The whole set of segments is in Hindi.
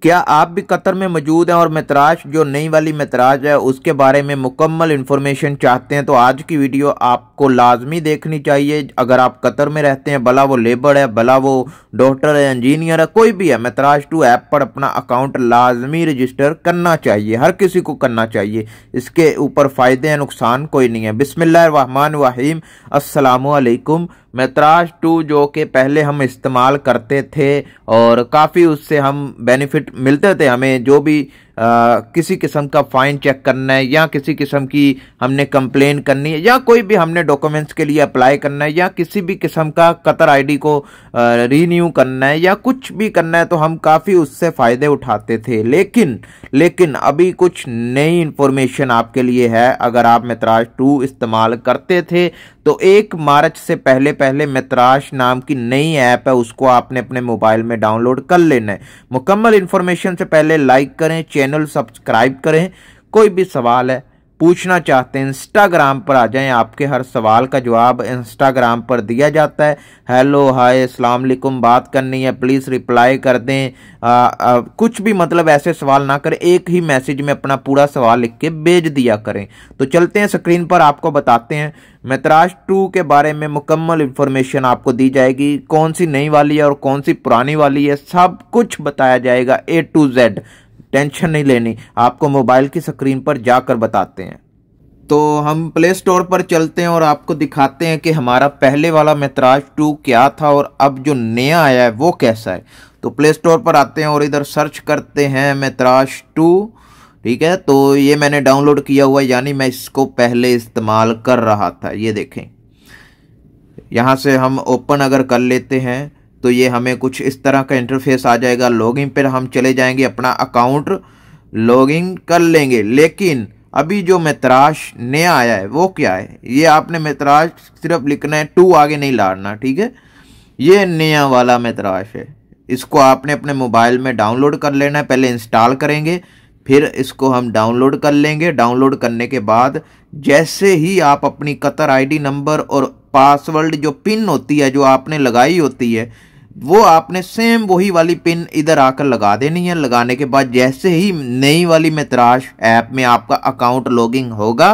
क्या आप भी कतर में मौजूद हैं और मेतराज जो नई वाली मेतराज है उसके बारे में मुकम्मल इन्फॉर्मेशन चाहते हैं तो आज की वीडियो आपको लाजमी देखनी चाहिए। अगर आप कतर में रहते हैं, भला वो लेबर है, भला वो डॉक्टर है, इंजीनियर है, कोई भी है, मेतराज 2 ऐप पर अपना अकाउंट लाजमी रजिस्टर करना चाहिए, हर किसी को करना चाहिए। इसके ऊपर फ़ायदे हैं, नुकसान कोई नहीं है। बिस्मिल्लाहिर्रहमानिर्रहीम, अस्सलामु अलैकुम। मेतराज 2 जो कि पहले हम इस्तेमाल करते थे और काफ़ी उससे हम बेनिफिट मिलते थे। हमें जो भी किसी किस्म का फ़ाइन चेक करना है या किसी किस्म की हमने कंप्लेन करनी है या कोई भी हमने डॉक्यूमेंट्स के लिए अप्लाई करना है या किसी भी किस्म का कतर आईडी को रीन्यू करना है या कुछ भी करना है तो हम काफ़ी उससे फ़ायदे उठाते थे। लेकिन अभी कुछ नई इन्फॉर्मेशन आपके लिए है। अगर आप मेतराज 2 इस्तेमाल करते थे तो 1 मार्च से पहले मेतराज नाम की नई ऐप है, उसको आपने अपने मोबाइल में डाउनलोड कर लेना है। मुकम्मल इन्फॉर्मेशन से पहले लाइक करें, चैनल सब्सक्राइब करें। कोई भी सवाल है पूछना चाहते हैं इंस्टाग्राम पर आ जाएं, आपके हर सवाल का जवाब इंस्टाग्राम पर दिया जाता है। हेलो, हाय, अस्सलाम वालेकुम बात करनी है, प्लीज़ रिप्लाई कर दें। कुछ भी मतलब ऐसे सवाल ना करें, एक ही मैसेज में अपना पूरा सवाल लिख के भेज दिया करें। तो चलते हैं स्क्रीन पर, आपको बताते हैं मेतराज 2 के बारे में मुकम्मल इन्फॉर्मेशन आपको दी जाएगी। कौन सी नई वाली है और कौन सी पुरानी वाली है, सब कुछ बताया जाएगा A to Z। टेंशन नहीं लेनी, आपको मोबाइल की स्क्रीन पर जाकर बताते हैं। तो हम प्ले स्टोर पर चलते हैं और आपको दिखाते हैं कि हमारा पहले वाला मेतराज 2 क्या था और अब जो नया आया है वो कैसा है। तो प्ले स्टोर पर आते हैं और इधर सर्च करते हैं मेतराज 2। ठीक है, तो ये मैंने डाउनलोड किया हुआ है, यानी मैं इसको पहले इस्तेमाल कर रहा था। ये देखें, यहाँ से हम ओपन अगर कर लेते हैं तो ये हमें कुछ इस तरह का इंटरफेस आ जाएगा। लॉगिन पर हम चले जाएंगे, अपना अकाउंट लॉगिन कर लेंगे। लेकिन अभी जो मेतराज नया आया है वो क्या है, ये आपने मेतराज सिर्फ लिखना है, 2 आगे नहीं लाना। ठीक है, ये नया वाला मेतराज है, इसको आपने अपने मोबाइल में डाउनलोड कर लेना है। पहले इंस्टॉल करेंगे, फिर इसको हम डाउनलोड कर लेंगे। डाउनलोड करने के बाद जैसे ही आप अपनी कतर आईडी नंबर और पासवर्ड जो पिन होती है जो आपने लगाई होती है वो आपने सेम वही वाली पिन इधर आकर लगा देनी है। लगाने के बाद जैसे ही नई वाली मेतराज ऐप में आपका अकाउंट लॉगिन होगा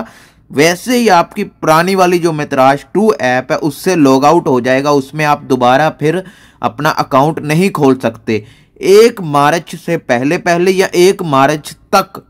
वैसे ही आपकी पुरानी वाली जो मेतराज 2 ऐप है उससे लॉग आउट हो जाएगा। उसमें आप दोबारा फिर अपना अकाउंट नहीं खोल सकते। 1 मार्च से पहले या 1 मार्च तक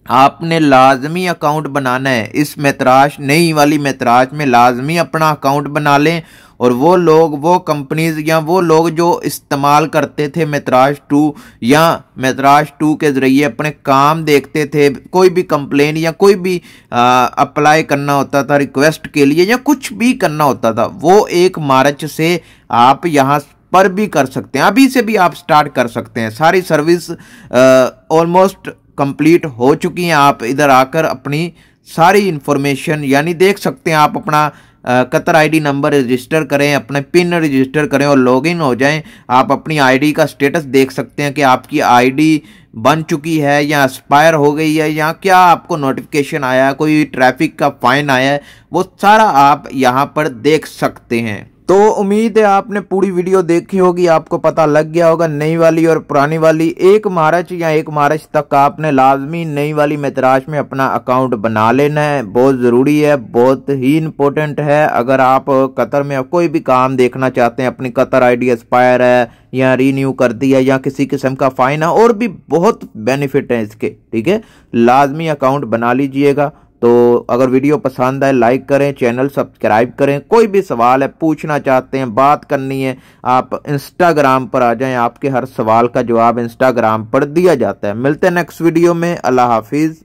आपने लाजमी अकाउंट बनाना है। इस मेतराज नई वाली मेतराज में लाजमी अपना अकाउंट बना लें। और वो लोग, वो कंपनीज या वो लोग जो इस्तेमाल करते थे मेतराज 2 या मेतराज 2 के ज़रिए अपने काम देखते थे, कोई भी कंप्लेन या कोई भी अप्लाई करना होता था रिक्वेस्ट के लिए या कुछ भी करना होता था, वो 1 मार्च से आप यहाँ पर भी कर सकते हैं। अभी से भी आप स्टार्ट कर सकते हैं। सारी सर्विस ऑलमोस्ट कंप्लीट हो चुकी हैं। आप इधर आकर अपनी सारी इंफॉर्मेशन यानी देख सकते हैं। आप अपना कतर आईडी नंबर रजिस्टर करें, अपने पिन रजिस्टर करें और लॉगिन हो जाएं। आप अपनी आईडी का स्टेटस देख सकते हैं कि आपकी आईडी बन चुकी है या एक्सपायर हो गई है या क्या आपको नोटिफिकेशन आया है, कोई ट्रैफिक का फाइन आया है, वो सारा आप यहाँ पर देख सकते हैं। तो उम्मीद है आपने पूरी वीडियो देखी होगी, आपको पता लग गया होगा नई वाली और पुरानी वाली। 1 मार्च या 1 मार्च तक आपने लाजमी नई वाली मेतराज में अपना अकाउंट बना लेना है। बहुत ज़रूरी है, बहुत ही इम्पोर्टेंट है। अगर आप कतर में कोई भी काम देखना चाहते हैं, अपनी कतर आईडी एक्सपायर है या रीन्यू कर दिया या किसी किस्म का फ़ाइन है, और भी बहुत बेनिफिट हैं इसके। ठीक है, लाजमी अकाउंट बना लीजिएगा। तो अगर वीडियो पसंद आए लाइक करें, चैनल सब्सक्राइब करें। कोई भी सवाल है पूछना चाहते हैं, बात करनी है, आप इंस्टाग्राम पर आ जाएं, आपके हर सवाल का जवाब इंस्टाग्राम पर दिया जाता है। मिलते हैं नेक्स्ट वीडियो में। अल्लाह हाफिज़।